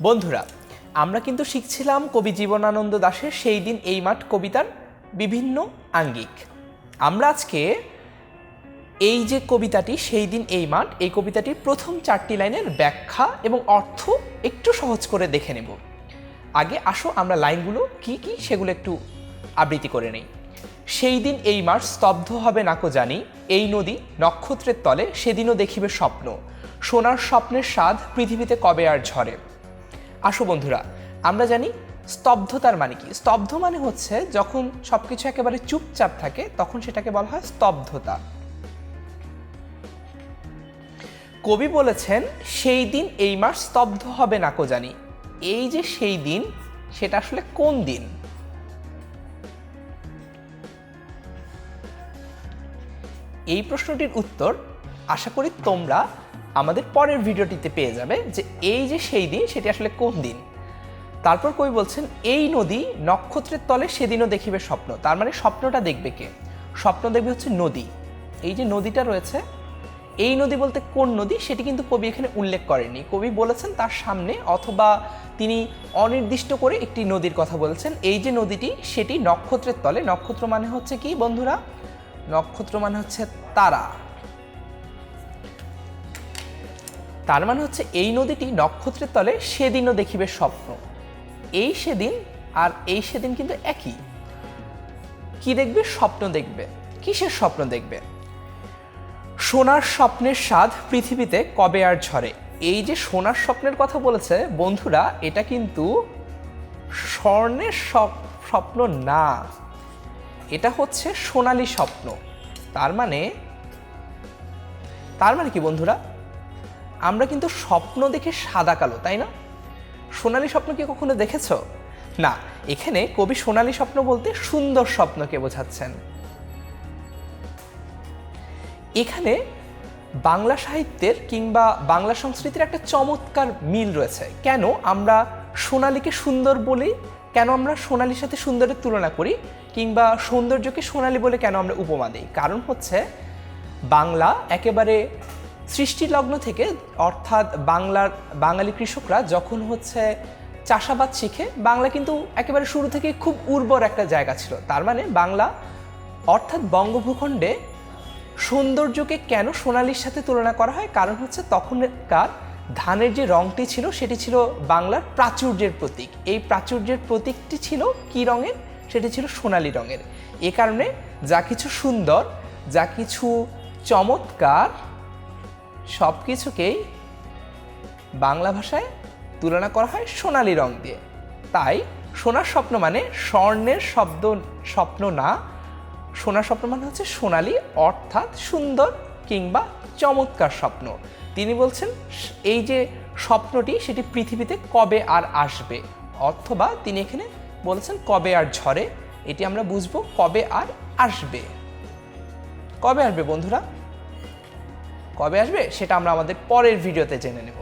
বন্ধুরা, আমরা কিন্তু শিখছিলাম কবি জীবনানন্দ দাশের সেই দিন এই মাঠ কবিতার বিভিন্ন আঙ্গিক। আমরা আজকে এই যে কবিতাটি সেই দিন এই মাঠ, এই কবিতাটির প্রথম 4টি লাইনের ব্যাখ্যা এবং অর্থ একটু সহজ করে দেখে নেব। আগে আসো আমরা লাইনগুলো কি কি সেগুলো একটু আবৃত্তি করে নেই। সেই দিন এই মাঠ স্তব্ধ হবে নাকো জানি, এই নদী নক্ষত্রের তলে সেদিনও দেখিবে স্বপ্ন, সোনার স্বপ্নের স্বাদ পৃথিবীতে কবে আর ঝরে। আসো বন্ধুরা, আমরা জানি স্তব্ধতার মানে কি। স্তব্ধ মানে হচ্ছে যখন সবকিছু একেবারে চুপচাপ থাকে তখন সেটাকে বলা হয় স্তব্ধতা। কবি বলেছেন সেই দিন এই মাস স্তব্ধ হবে নাকো জানি। এই যে সেই দিন, সেটা আসলে কোন দিন? এই প্রশ্নটির উত্তর আশা করি তোমরা আমাদের পরের ভিডিওটিতে পেয়ে যাবে, যে এই যে সেই দিন সেটি আসলে কোন দিন। তারপর কবি বলছেন এই নদী নক্ষত্রের তলে সেদিনও দেখিবে স্বপ্ন। তার মানে স্বপ্নটা দেখবে কে? স্বপ্ন দেখবে হচ্ছে নদী। এই যে নদীটা রয়েছে, এই নদী বলতে কোন নদী সেটি কিন্তু কবি এখানে উল্লেখ করেনি। কবি বলেছেন তার সামনে, অথবা তিনি অনির্দিষ্ট করে একটি নদীর কথা বলেছেন। এই যে নদীটি সেটি নক্ষত্রের তলে। নক্ষত্র মানে হচ্ছে কি বন্ধুরা? নক্ষত্র মানে হচ্ছে তারা। তার মানে হচ্ছে এই নদীটি নক্ষত্রের তলে সেদিনও দেখিবে স্বপ্ন। এই সেদিন আর এই সেদিন কিন্তু একই। কি দেখবে? স্বপ্ন দেখবে। কিসের স্বপ্ন দেখবে? সোনার স্বপ্নের স্বাদ পৃথিবীতে কবে আর ঝরে। এই যে সোনার স্বপ্নের কথা বলেছে বন্ধুরা, এটা কিন্তু স্বর্ণের স্বপ্ন না, এটা হচ্ছে সোনালী স্বপ্ন। তার মানে কি বন্ধুরা? আমরা কিন্তু স্বপ্ন দেখে সাদা কালো, তাই না? সোনালী স্বপ্ন কি কখনো দেখেছ? না, এখানে কবি সোনালী স্বপ্ন বলতে সুন্দর স্বপ্নকে বোঝাচ্ছেন। এখানে বাংলা সাহিত্যের কিংবা বাংলা সংস্কৃতির একটা চমৎকার মিল রয়েছে। কেন আমরা সোনালীকে সুন্দর বলি, কেন আমরা সোনালীর সাথে সুন্দরের তুলনা করি, কিংবা সৌন্দর্যকে সোনালী বলে কেন আমরা উপমা দিই? কারণ হচ্ছে বাংলা একেবারে সৃষ্টিলগ্ন থেকে, অর্থাৎ বাঙালি কৃষকরা যখন হচ্ছে চাষাবাদ শিখে, বাংলা কিন্তু একেবারে শুরু থেকে খুব উর্বর একটা জায়গা ছিল। তার মানে বাংলা অর্থাৎ বঙ্গভূখণ্ডে সৌন্দর্যকে কেন সোনালীর সাথে তুলনা করা হয়? কারণ হচ্ছে তখনকার ধানের যে রংটি ছিল সেটি ছিল বাংলার প্রাচুর্যের প্রতীক। এই প্রাচুর্যের প্রতীকটি ছিল কি রঙের? সেটি ছিল সোনালী রঙের। এ কারণে যা কিছু সুন্দর, যা কিছু চমৎকার, সব কিছুকেই বাংলা ভাষায় তুলনা করা হয় সোনালী রং দিয়ে। তাই সোনার স্বপ্ন মানে স্বর্ণের স্বপ্ন না, সোনার স্বপ্ন মানে হচ্ছে সোনালী, অর্থাৎ সুন্দর কিংবা চমৎকার স্বপ্ন। তিনি বলছেন এই যে স্বপ্নটি সেটি পৃথিবীতে কবে আর আসবে, অথবা তিনি এখানে বলেছেন কবে আর ঝরে। এটি আমরা বুঝবো কবে আর আসবে। কবে আসবে বন্ধুরা? কবে আসবে সেটা আমরা আমাদের পরের ভিডিওতে জেনে নেব।